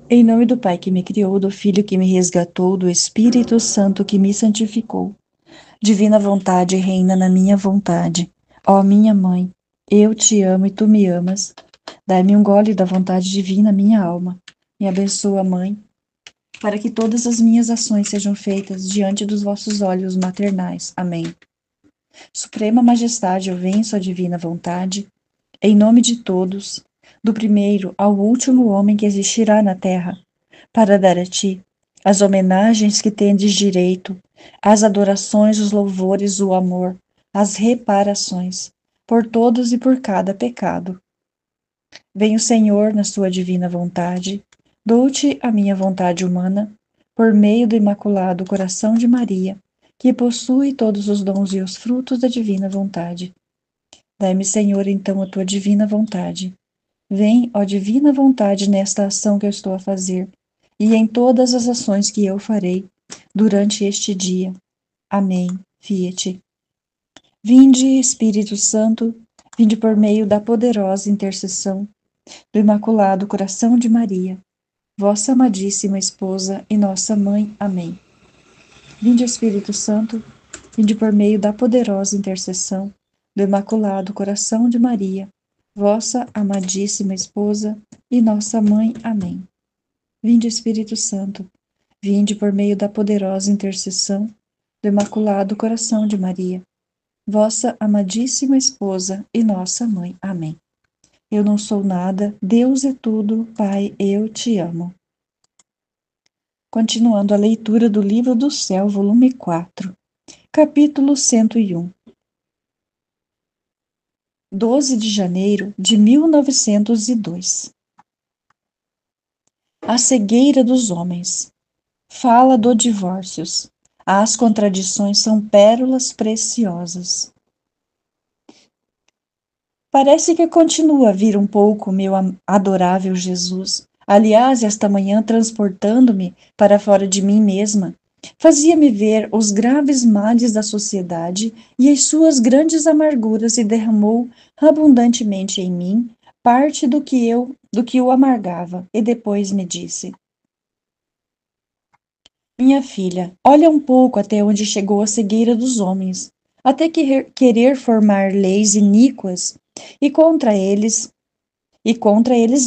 Em nome do Pai que me criou, do Filho que me resgatou, do Espírito Santo que me santificou. Divina vontade reina na minha vontade. Ó minha mãe, eu te amo e tu me amas. Dai-me um gole da vontade divina, minha alma. Me abençoa, Mãe, para que todas as minhas ações sejam feitas diante dos vossos olhos maternais. Amém. Suprema Majestade, eu venho, sua divina vontade, em nome de todos, do primeiro ao último homem que existirá na terra, para dar a ti as homenagens que tendes direito, as adorações, os louvores, o amor, as reparações, por todos e por cada pecado. Vem o Senhor na sua divina vontade, dou-te a minha vontade humana, por meio do imaculado coração de Maria, que possui todos os dons e os frutos da divina vontade. Dai-me, Senhor, então a tua divina vontade. Vem, ó divina vontade, nesta ação que eu estou a fazer, e em todas as ações que eu farei durante este dia. Amém. Fiat. Vinde, Espírito Santo, vinde por meio da poderosa intercessão do Imaculado Coração de Maria, vossa amadíssima esposa e nossa mãe. Amém. Vinde, Espírito Santo, vinde por meio da poderosa intercessão do Imaculado Coração de Maria, vossa amadíssima esposa e nossa mãe. Amém. Vinde, Espírito Santo, vinde por meio da poderosa intercessão do Imaculado Coração de Maria, vossa amadíssima esposa e nossa mãe. Amém. Eu não sou nada, Deus é tudo, Pai, eu te amo. Continuando a leitura do Livro do Céu, volume 4, capítulo 101. 12 de janeiro de 1902. A cegueira dos homens. Fala do divórcios. As contradições são pérolas preciosas. Parece que continua a vir um pouco meu adorável Jesus. Aliás, esta manhã, transportando-me para fora de mim mesma, fazia-me ver os graves males da sociedade e as suas grandes amarguras e derramou abundantemente em mim parte do que o amargava, e depois me disse: Minha filha, olha um pouco até onde chegou a cegueira dos homens, até querer formar leis iníquas e contra eles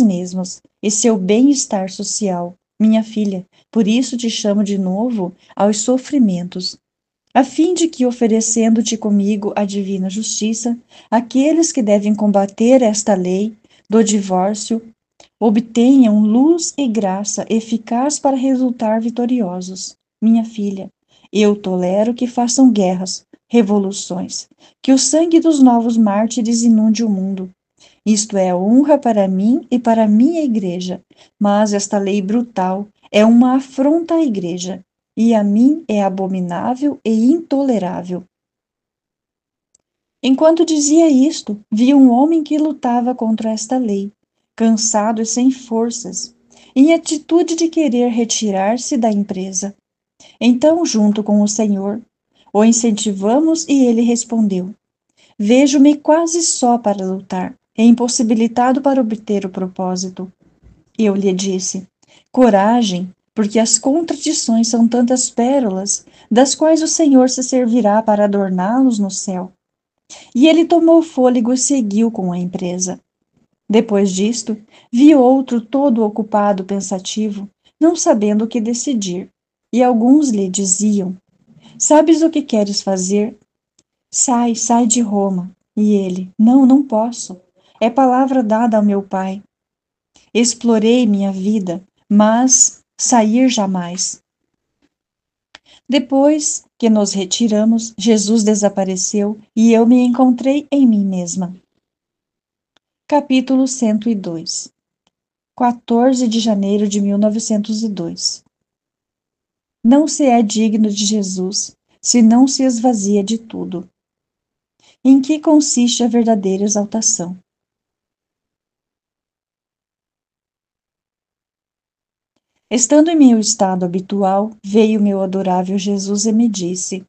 mesmos e seu bem-estar social. Minha filha, por isso te chamo de novo aos sofrimentos, a fim de que, oferecendo-te comigo a divina justiça, aqueles que devem combater esta lei do divórcio obtenham luz e graça eficaz para resultar vitoriosos. Minha filha, eu tolero que façam guerras, revoluções, que o sangue dos novos mártires inunde o mundo. Isto é honra para mim e para minha igreja, mas esta lei brutal é uma afronta à igreja, e a mim é abominável e intolerável. Enquanto dizia isto, vi um homem que lutava contra esta lei, cansado e sem forças, em atitude de querer retirar-se da empresa. Então, junto com o Senhor, o incentivamos e ele respondeu: Vejo-me quase só para lutar, e impossibilitado para obter o propósito. Eu lhe disse: Coragem, porque as contradições são tantas pérolas, das quais o Senhor se servirá para adorná-los no céu. E ele tomou fôlego e seguiu com a empresa. Depois disto, vi outro todo ocupado, pensativo, não sabendo o que decidir. E alguns lhe diziam: Sabes o que queres fazer? Sai de Roma. E ele: Não, não posso. É palavra dada ao meu pai. Explorei minha vida, mas sair jamais. Depois que nos retiramos, Jesus desapareceu e eu me encontrei em mim mesma. Capítulo 102. 14 de janeiro de 1902. Não se é digno de Jesus se não se esvazia de tudo. Em que consiste a verdadeira exaltação? Estando em meu estado habitual, veio meu adorável Jesus e me disse: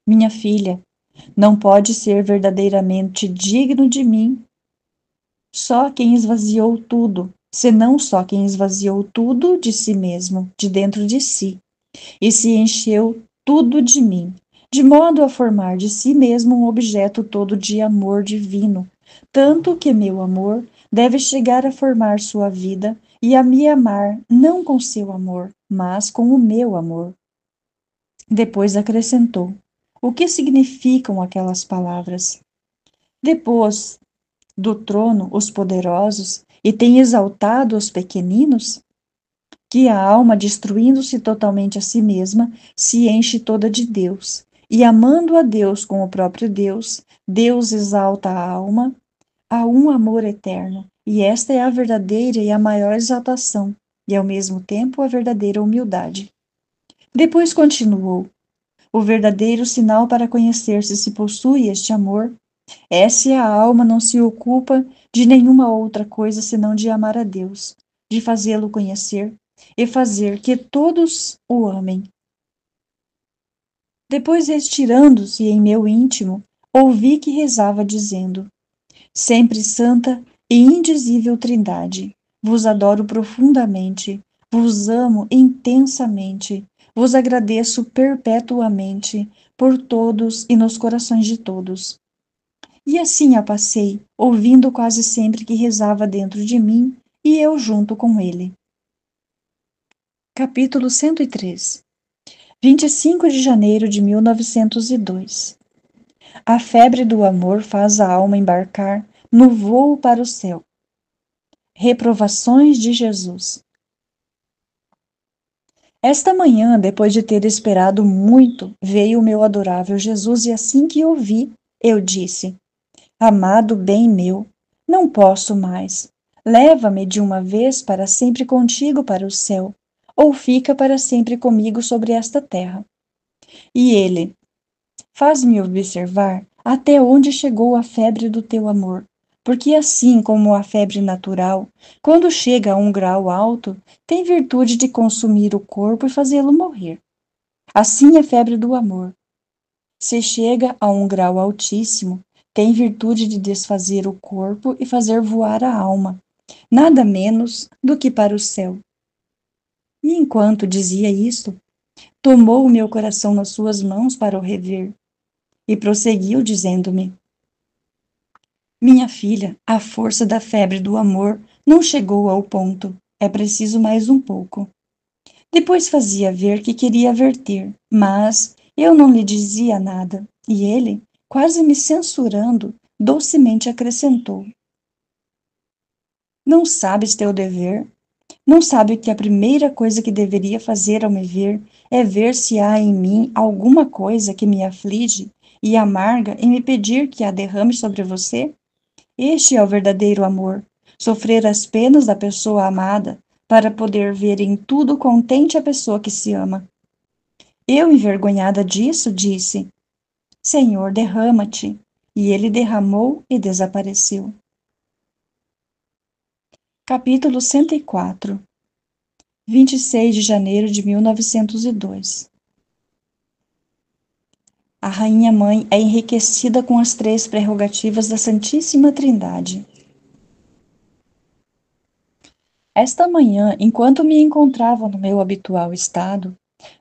Minha filha, não pode ser verdadeiramente digno de mim só quem esvaziou tudo senão só quem esvaziou tudo de si mesmo, de dentro de si, e se encheu tudo de mim, de modo a formar de si mesmo um objeto todo de amor divino, tanto que meu amor deve chegar a formar sua vida e a me amar não com seu amor, mas com o meu amor. Depois acrescentou: o que significam aquelas palavras? Depois do trono os poderosos e tem exaltado os pequeninos? Que a alma, destruindo-se totalmente a si mesma, se enche toda de Deus. E amando a Deus com o próprio Deus, Deus exalta a alma a um amor eterno. E esta é a verdadeira e a maior exaltação, e ao mesmo tempo a verdadeira humildade. Depois continuou: o verdadeiro sinal para conhecer se possui este amor é se a alma não se ocupa de nenhuma outra coisa senão de amar a Deus, de fazê-lo conhecer e fazer que todos o amem. Depois, retirando-se em meu íntimo, ouvi que rezava dizendo: sempre santa e indizível Trindade, vos adoro profundamente, vos amo intensamente, vos agradeço perpetuamente, por todos e nos corações de todos. E assim a passei, ouvindo quase sempre que rezava dentro de mim e eu junto com ele. Capítulo 103. 25 de janeiro de 1902. A febre do amor faz a alma embarcar no voo para o céu. Reprovações de Jesus. Esta manhã, depois de ter esperado muito, veio o meu adorável Jesus e assim que o vi, eu disse: amado bem meu, não posso mais. Leva-me de uma vez para sempre contigo para o céu, ou fica para sempre comigo sobre esta terra. E ele: faz-me observar até onde chegou a febre do teu amor, porque assim como a febre natural, quando chega a um grau alto, tem virtude de consumir o corpo e fazê-lo morrer. Assim é a febre do amor. Se chega a um grau altíssimo, tem virtude de desfazer o corpo e fazer voar a alma, nada menos do que para o céu. E enquanto dizia isto, tomou o meu coração nas suas mãos para o rever, e prosseguiu dizendo-me: minha filha, a força da febre do amor não chegou ao ponto, é preciso mais um pouco. Depois fazia ver que queria verter, mas eu não lhe dizia nada, e ele, quase me censurando, docemente acrescentou: não sabes teu dever? Não sabe que a primeira coisa que deveria fazer ao me ver é ver se há em mim alguma coisa que me aflige e amarga e me pedir que a derrame sobre você? Este é o verdadeiro amor, sofrer as penas da pessoa amada, para poder ver em tudo contente a pessoa que se ama. Eu, envergonhada disso, disse: Senhor, derrama-te. E ele derramou e desapareceu. Capítulo 104. 26 de janeiro de 1902. A Rainha Mãe é enriquecida com as três prerrogativas da Santíssima Trindade. Esta manhã, enquanto me encontrava no meu habitual estado,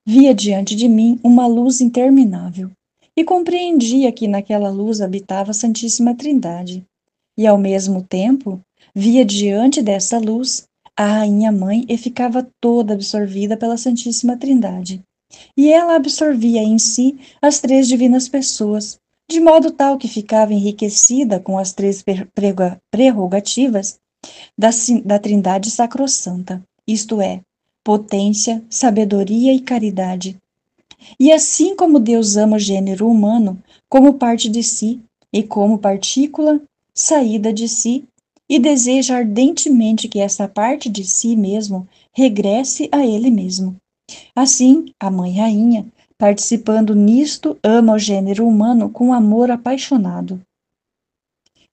via diante de mim uma luz interminável, e compreendia que naquela luz habitava a Santíssima Trindade, e ao mesmo tempo via diante dessa luz a Rainha Mãe e ficava toda absorvida pela Santíssima Trindade, e ela absorvia em si as três divinas pessoas, de modo tal que ficava enriquecida com as três prerrogativas da Trindade Sacrossanta, isto é, potência, sabedoria e caridade. E assim como Deus ama o gênero humano como parte de si e como partícula saída de si, e deseja ardentemente que essa parte de si mesmo regresse a ele mesmo. Assim, a Mãe Rainha, participando nisto, ama o gênero humano com amor apaixonado.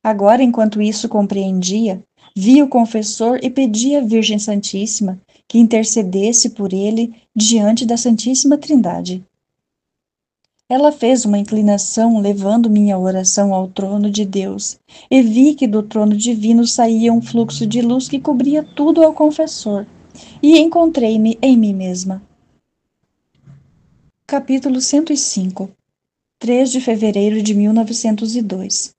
Agora, enquanto isso compreendia, via o confessor e pedia à Virgem Santíssima que intercedesse por ele diante da Santíssima Trindade. Ela fez uma inclinação, levando minha oração ao trono de Deus, e vi que do trono divino saía um fluxo de luz que cobria tudo ao confessor, e encontrei-me em mim mesma. Capítulo 105. 3 de fevereiro de 1902.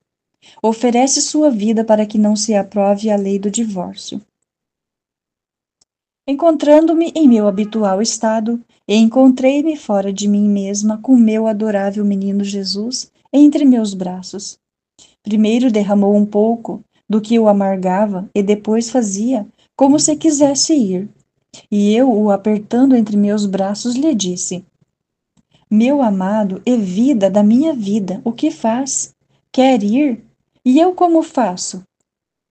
Oferece sua vida para que não se aprove a lei do divórcio. Encontrando-me em meu habitual estado, encontrei-me fora de mim mesma com meu adorável menino Jesus entre meus braços. Primeiro derramou um pouco do que o amargava e depois fazia como se quisesse ir. E eu, o apertando entre meus braços, lhe disse: Meu amado e vida da minha vida, o que faz? Quer ir? E eu como faço?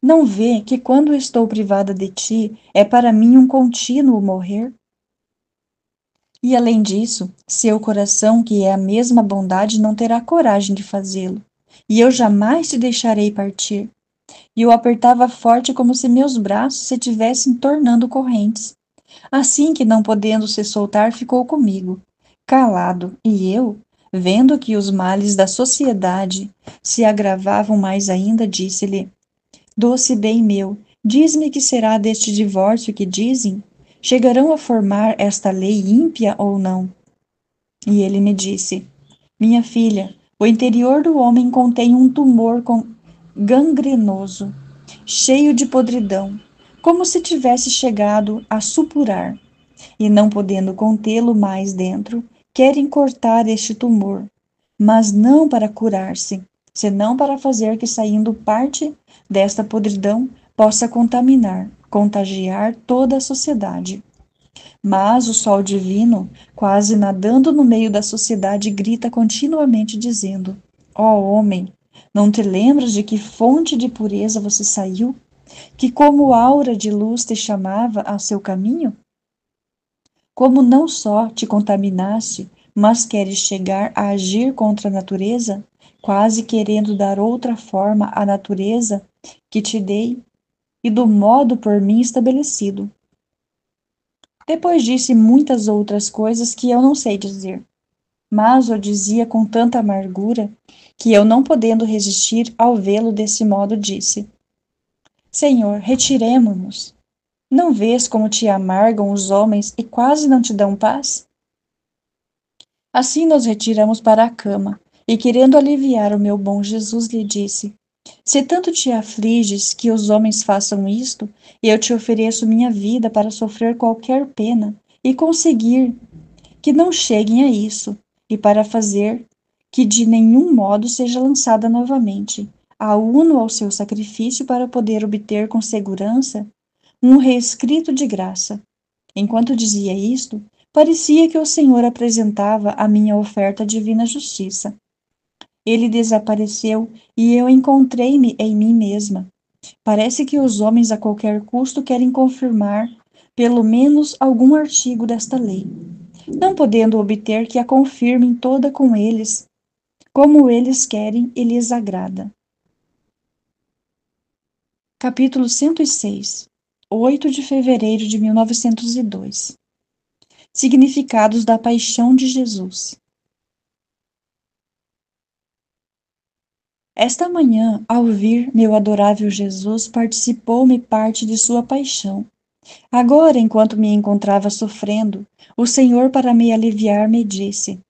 Não vê que quando estou privada de ti, é para mim um contínuo morrer? E além disso, seu coração, que é a mesma bondade, não terá coragem de fazê-lo. E eu jamais te deixarei partir. E eu apertava forte como se meus braços se tivessem tornando correntes. Assim que, não podendo se soltar, ficou comigo, calado, e eu, vendo que os males da sociedade se agravavam mais ainda, disse-lhe: Doce bem meu, diz-me que será deste divórcio que dizem? Chegarão a formar esta lei ímpia ou não? E ele me disse: Minha filha, o interior do homem contém um tumor gangrenoso, cheio de podridão, como se tivesse chegado a supurar, e não podendo contê-lo mais dentro, querem cortar este tumor, mas não para curar-se, senão para fazer que, saindo parte desta podridão, possa contagiar toda a sociedade. Mas o sol divino, quase nadando no meio da sociedade, grita continuamente dizendo: Ó homem, não te lembras de que fonte de pureza você saiu? Que como aura de luz te chamava ao seu caminho? Como não só te contaminaste, mas queres chegar a agir contra a natureza, quase querendo dar outra forma à natureza que te dei e do modo por mim estabelecido. Depois disse muitas outras coisas que eu não sei dizer, mas o dizia com tanta amargura que eu, não podendo resistir ao vê-lo desse modo, disse: Senhor, retiremo-nos. Não vês como te amargam os homens e quase não te dão paz? Assim nos retiramos para a cama, e querendo aliviar o meu bom Jesus, lhe disse: Se tanto te afliges que os homens façam isto, eu te ofereço minha vida para sofrer qualquer pena e conseguir que não cheguem a isso, e para fazer que de nenhum modo seja lançada novamente. Uno ao seu sacrifício para poder obter com segurança um reescrito de graça. Enquanto dizia isto, parecia que o Senhor apresentava a minha oferta à divina justiça. Ele desapareceu e eu encontrei-me em mim mesma. Parece que os homens a qualquer custo querem confirmar pelo menos algum artigo desta lei, não podendo obter que a confirmem toda com eles, como eles querem e lhes agrada. Capítulo 106. 8 de fevereiro de 1902. Significados da paixão de Jesus. Esta manhã, ao vir meu adorável Jesus, participou-me parte de sua paixão. Agora, enquanto me encontrava sofrendo, o Senhor, para me aliviar, me disse: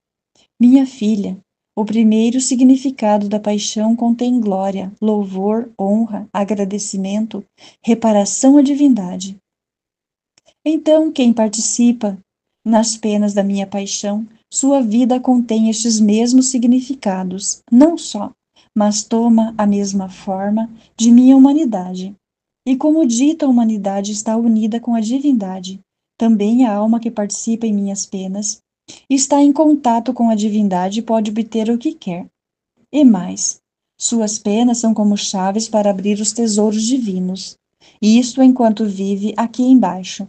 Minha filha, o primeiro significado da paixão contém glória, louvor, honra, agradecimento, reparação à divindade. Então, quem participa nas penas da minha paixão, sua vida contém estes mesmos significados, não só, mas toma a mesma forma de minha humanidade. E como dita, a humanidade está unida com a divindade, também a alma que participa em minhas penas está em contato com a divindade e pode obter o que quer. E mais, suas penas são como chaves para abrir os tesouros divinos, isto enquanto vive aqui embaixo.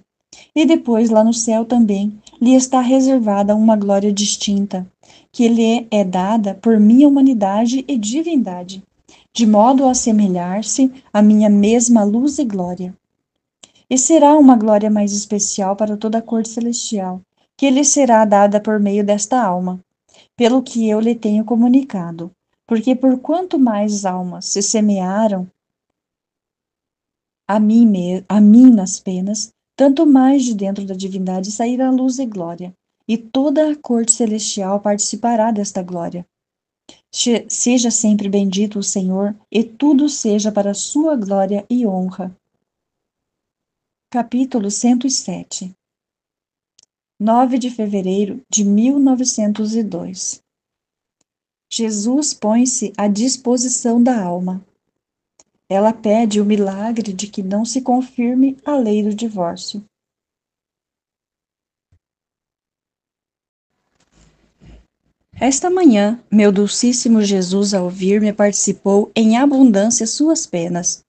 E depois, lá no céu também, lhe está reservada uma glória distinta, que lhe é dada por minha humanidade e divindade, de modo a assemelhar-se à minha mesma luz e glória. E será uma glória mais especial para toda a corte celestial, que lhe será dada por meio desta alma, pelo que eu lhe tenho comunicado. Porque por quanto mais almas se semearam a mim nas penas, tanto mais de dentro da divindade sairá luz e glória, e toda a corte celestial participará desta glória. Seja sempre bendito o Senhor, e tudo seja para sua glória e honra. Capítulo 107. 9 de fevereiro de 1902. Jesus põe-se à disposição da alma. Ela pede o milagre de que não se confirme a lei do divórcio. Esta manhã, meu dulcíssimo Jesus, ao ouvir-me, participou em abundância suas penas,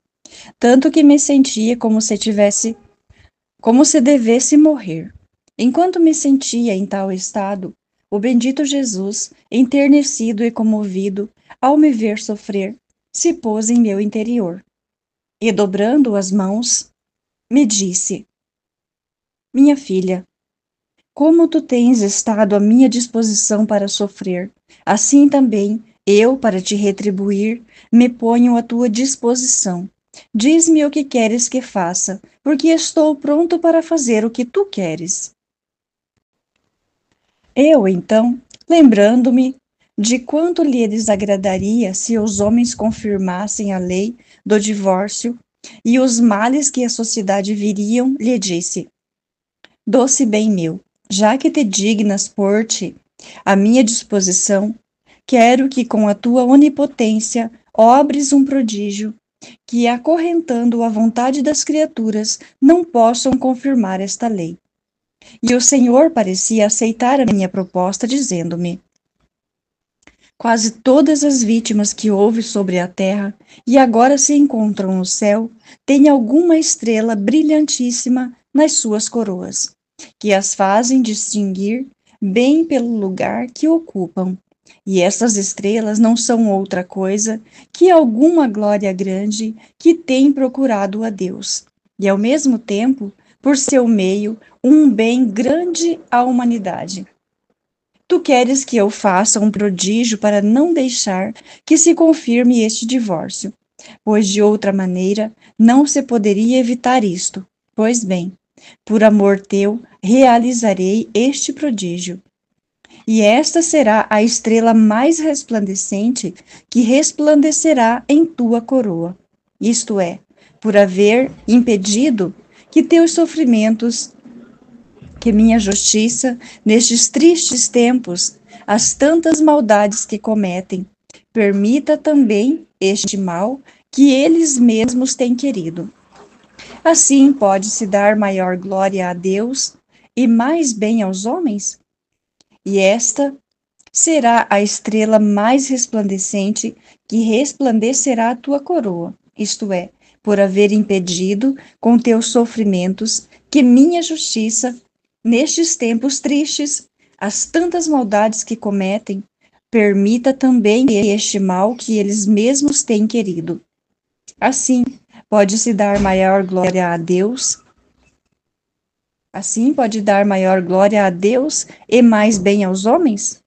tanto que me sentia como se devesse morrer. Enquanto me sentia em tal estado, o bendito Jesus, enternecido e comovido, ao me ver sofrer, se pôs em meu interior. E dobrando as mãos, me disse: Minha filha, como tu tens estado à minha disposição para sofrer, assim também eu, para te retribuir, me ponho à tua disposição. Diz-me o que queres que faça, porque estou pronto para fazer o que tu queres. Eu, então, lembrando-me de quanto lhe desagradaria se os homens confirmassem a lei do divórcio e os males que a sociedade viriam, lhe disse: Doce bem meu, já que te dignas pôr-te à minha disposição, quero que com a tua onipotência obres um prodígio, que, acorrentando a vontade das criaturas, não possam confirmar esta lei. E o Senhor parecia aceitar a minha proposta, dizendo-me: Quase todas as vítimas que houve sobre a terra e agora se encontram no céu têm alguma estrela brilhantíssima nas suas coroas, que as fazem distinguir bem pelo lugar que ocupam. E essas estrelas não são outra coisa que alguma glória grande que tem procurado a Deus, e ao mesmo tempo, por seu meio, um bem grande à humanidade. Tu queres que eu faça um prodígio para não deixar que se confirme este divórcio, pois de outra maneira não se poderia evitar isto. Pois bem, por amor teu, realizarei este prodígio. E esta será a estrela mais resplandecente que resplandecerá em tua coroa. Isto é, por haver impedido que teus sofrimentos, que minha justiça, nestes tristes tempos, as tantas maldades que cometem, permita também este mal que eles mesmos têm querido. Assim pode-se dar maior glória a Deus e mais bem aos homens? E esta será a estrela mais resplandecente que resplandecerá a tua coroa, isto é, por haver impedido com teus sofrimentos que minha justiça, nestes tempos tristes, as tantas maldades que cometem, permita também este mal que eles mesmos têm querido. Assim, pode-se dar maior glória a Deus. Assim pode dar maior glória a Deus e mais bem aos homens?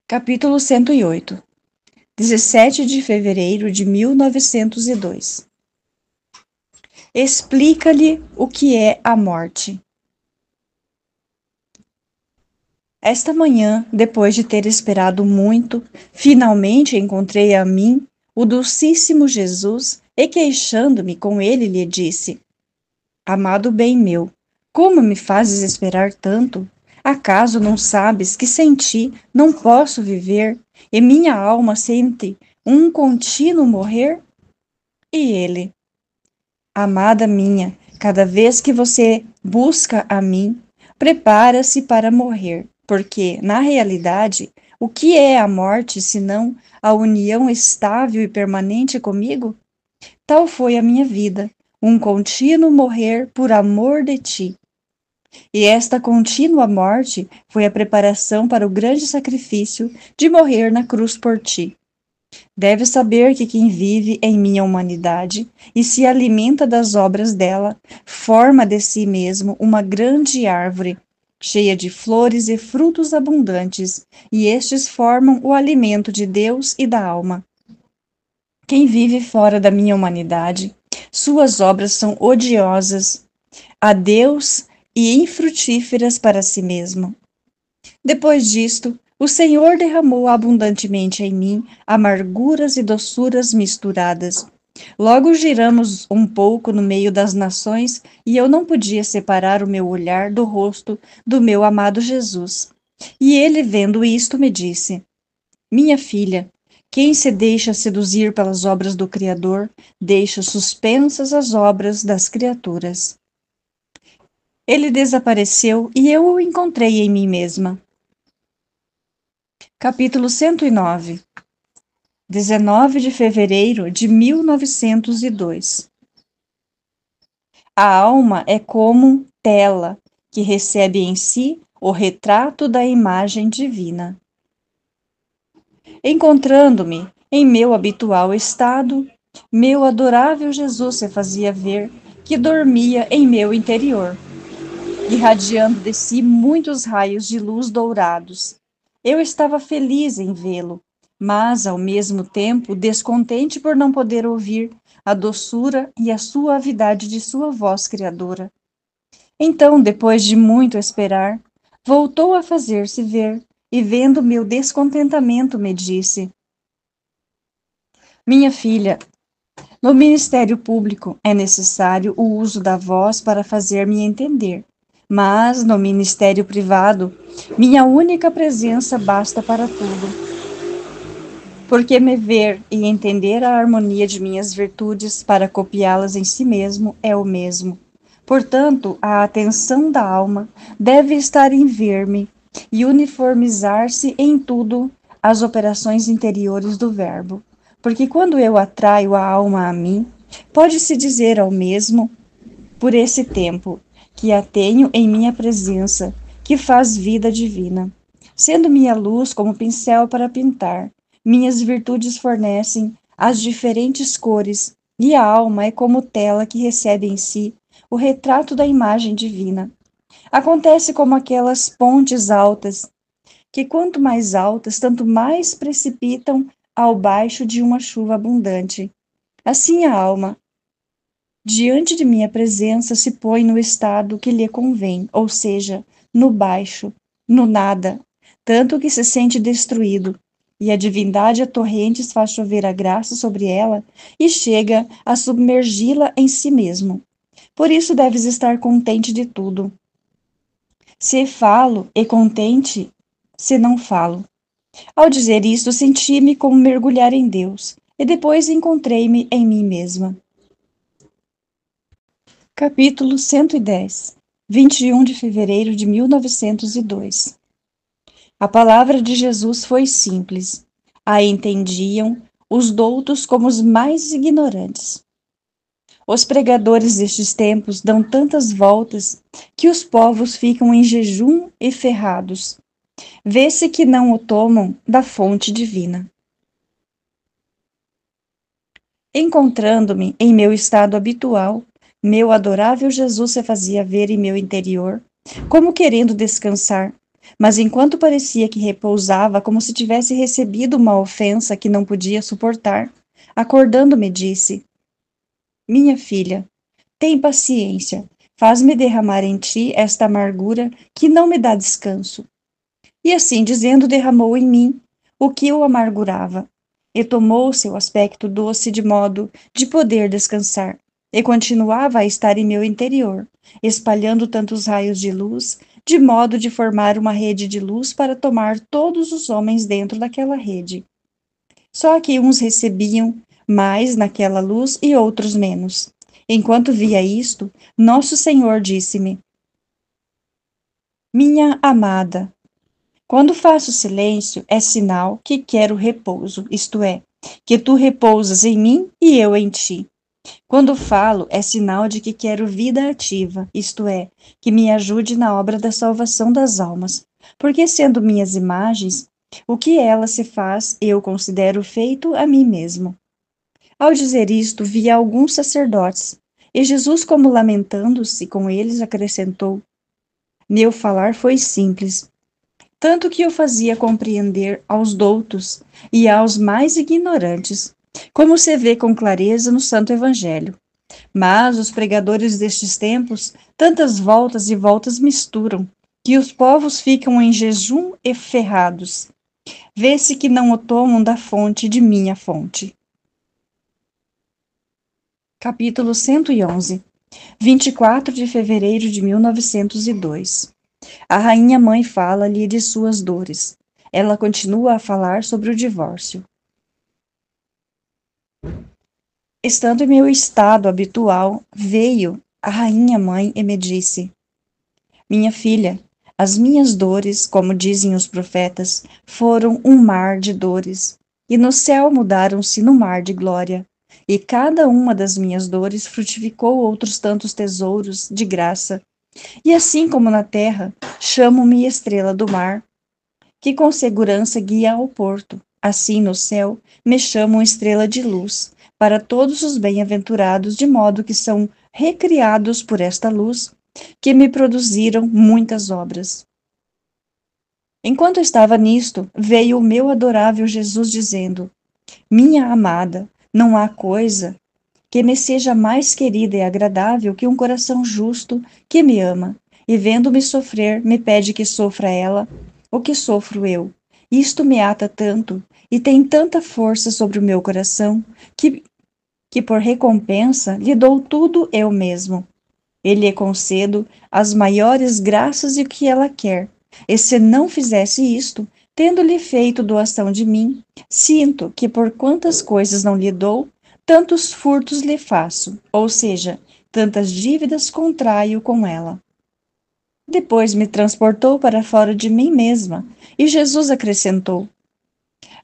Capítulo 108. 17 de fevereiro de 1902. Explica-lhe o que é a morte. Esta manhã, depois de ter esperado muito, finalmente encontrei a mim o dulcíssimo Jesus e, queixando-me com ele, lhe disse: Amado bem meu, como me fazes esperar tanto? Acaso não sabes que sem ti não posso viver e minha alma sente um contínuo morrer? E ele: Amada minha, cada vez que você busca a mim, prepara-se para morrer, porque, na realidade, o que é a morte senão a união estável e permanente comigo? Tal foi a minha vida, um contínuo morrer por amor de ti. E esta contínua morte foi a preparação para o grande sacrifício de morrer na cruz por ti. Deves saber que quem vive em minha humanidade e se alimenta das obras dela, forma de si mesmo uma grande árvore, cheia de flores e frutos abundantes, e estes formam o alimento de Deus e da alma. Quem vive fora da minha humanidade, suas obras são odiosas a Deus e infrutíferas para si mesmo. Depois disto, o Senhor derramou abundantemente em mim amarguras e doçuras misturadas. Logo giramos um pouco no meio das nações e eu não podia separar o meu olhar do rosto do meu amado Jesus. E ele, vendo isto, me disse: Minha filha, quem se deixa seduzir pelas obras do Criador, deixa suspensas as obras das criaturas. Ele desapareceu e eu o encontrei em mim mesma. Capítulo 109. 19 de fevereiro de 1902. A alma é como tela que recebe em si o retrato da imagem divina. Encontrando-me em meu habitual estado, meu adorável Jesus se fazia ver que dormia em meu interior, irradiando de si muitos raios de luz dourados. Eu estava feliz em vê-lo, mas, ao mesmo tempo, descontente por não poder ouvir a doçura e a suavidade de sua voz criadora. Então, depois de muito esperar, voltou a fazer-se ver, e vendo meu descontentamento, me disse: Minha filha, no ministério público é necessário o uso da voz para fazer-me entender, mas no ministério privado, minha única presença basta para tudo. Porque me ver e entender a harmonia de minhas virtudes para copiá-las em si mesmo é o mesmo. Portanto, a atenção da alma deve estar em ver-me e uniformizar-se em tudo as operações interiores do verbo. Porque quando eu atraio a alma a mim, pode-se dizer ao mesmo, por esse tempo, que a tenho em minha presença, que faz vida divina. Sendo minha luz como pincel para pintar, minhas virtudes fornecem as diferentes cores, e a alma é como tela que recebe em si o retrato da imagem divina. Acontece como aquelas pontes altas, que quanto mais altas, tanto mais precipitam ao baixo de uma chuva abundante. Assim a alma, diante de minha presença, se põe no estado que lhe convém, ou seja, no baixo, no nada, tanto que se sente destruído, e a divindade a torrentes faz chover a graça sobre ela e chega a submergi-la em si mesmo. Por isso deves estar contente de tudo. Se falo, e contente se não falo. Ao dizer isto, senti-me como mergulhar em Deus, e depois encontrei-me em mim mesma. Capítulo 110. 21 de fevereiro de 1902. A palavra de Jesus foi simples. A entendiam os doutos como os mais ignorantes. Os pregadores destes tempos dão tantas voltas que os povos ficam em jejum e ferrados. Vê-se que não o tomam da fonte divina. Encontrando-me em meu estado habitual, meu adorável Jesus se fazia ver em meu interior, como querendo descansar, mas enquanto parecia que repousava como se tivesse recebido uma ofensa que não podia suportar, acordando-me disse: Minha filha, tem paciência, faz-me derramar em ti esta amargura que não me dá descanso. E assim dizendo, derramou em mim o que o amargurava, e tomou seu aspecto doce de modo de poder descansar, e continuava a estar em meu interior, espalhando tantos raios de luz, de modo de formar uma rede de luz para tomar todos os homens dentro daquela rede. Só que uns recebiam mais naquela luz e outros menos. Enquanto via isto, nosso Senhor disse-me: Minha amada, quando faço silêncio, é sinal que quero repouso, isto é, que tu repousas em mim e eu em ti. Quando falo, é sinal de que quero vida ativa, isto é, que me ajude na obra da salvação das almas. Porque, sendo minhas imagens, o que ela se faz, eu considero feito a mim mesmo. Ao dizer isto, vi alguns sacerdotes, e Jesus, como lamentando-se com eles, acrescentou: Meu falar foi simples, tanto que eu fazia compreender aos doutos e aos mais ignorantes, como se vê com clareza no Santo Evangelho. Mas os pregadores destes tempos tantas voltas e voltas misturam, que os povos ficam em jejum e ferrados. Vê-se que não o tomam da fonte de minha fonte. Capítulo 111. 24 de fevereiro de 1902. A rainha mãe fala-lhe de suas dores. Ela continua a falar sobre o divórcio. Estando em meu estado habitual, veio a rainha mãe e me disse: Minha filha, as minhas dores, como dizem os profetas, foram um mar de dores, e no céu mudaram-se no mar de glória. E cada uma das minhas dores frutificou outros tantos tesouros de graça. E assim como na terra, chamo-me estrela do mar, que com segurança guia ao porto. Assim no céu, me chamam estrela de luz, para todos os bem-aventurados, de modo que são recriados por esta luz, que me produziram muitas obras. Enquanto estava nisto, veio o meu adorável Jesus dizendo: Minha amada, não há coisa que me seja mais querida e agradável que um coração justo que me ama, e vendo-me sofrer, me pede que sofra ela o que sofro eu. Isto me ata tanto e tem tanta força sobre o meu coração que por recompensa lhe dou tudo eu mesmo. Ele lhe concedo as maiores graças e o que ela quer. E se não fizesse isto, tendo-lhe feito doação de mim, sinto que por quantas coisas não lhe dou, tantos furtos lhe faço, ou seja, tantas dívidas contraio com ela. Depois me transportou para fora de mim mesma, e Jesus acrescentou: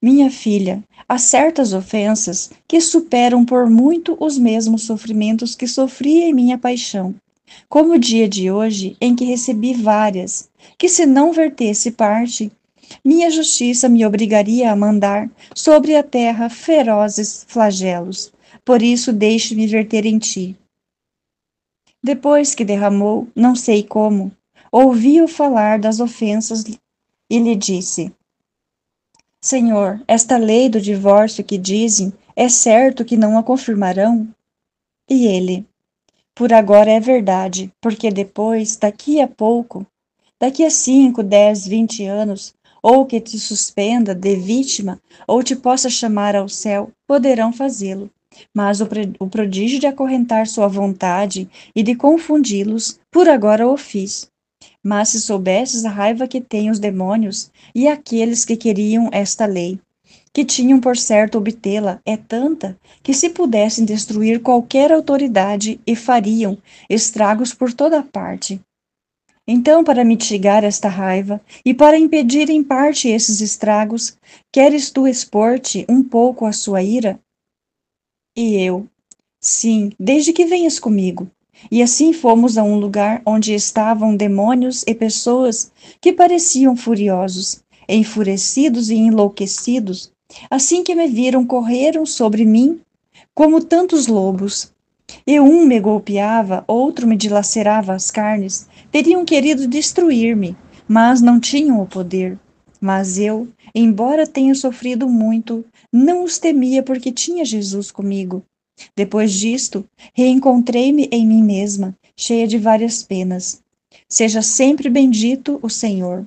Minha filha, há certas ofensas que superam por muito os mesmos sofrimentos que sofri em minha paixão, como o dia de hoje, em que recebi várias, que se não vertesse parte, minha justiça me obrigaria a mandar sobre a terra ferozes flagelos. Por isso deixe-me verter em ti. Depois que derramou, não sei como, ouvi-o falar das ofensas e lhe disse: Senhor, esta lei do divórcio que dizem, é certo que não a confirmarão? E ele: Por agora é verdade, porque depois, daqui a 5, 10, 20 anos, ou que te suspenda de vítima, ou te possa chamar ao céu, poderão fazê-lo. Mas o prodígio de acorrentar sua vontade e de confundi-los, por agora o fiz. Mas se soubesses a raiva que têm os demônios e aqueles que queriam esta lei, que tinham por certo obtê-la, é tanta que se pudessem destruir qualquer autoridade e fariam estragos por toda parte. Então, para mitigar esta raiva e para impedir em parte esses estragos, queres tu expor-te um pouco à sua ira? E eu: Sim, desde que venhas comigo. E assim fomos a um lugar onde estavam demônios e pessoas que pareciam furiosos, enfurecidos e enlouquecidos. Assim que me viram, correram sobre mim como tantos lobos. E um me golpeava, outro me dilacerava as carnes. Teriam querido destruir-me, mas não tinham o poder. Mas eu, embora tenha sofrido muito, não os temia porque tinha Jesus comigo. Depois disto, reencontrei-me em mim mesma, cheia de várias penas. Seja sempre bendito o Senhor.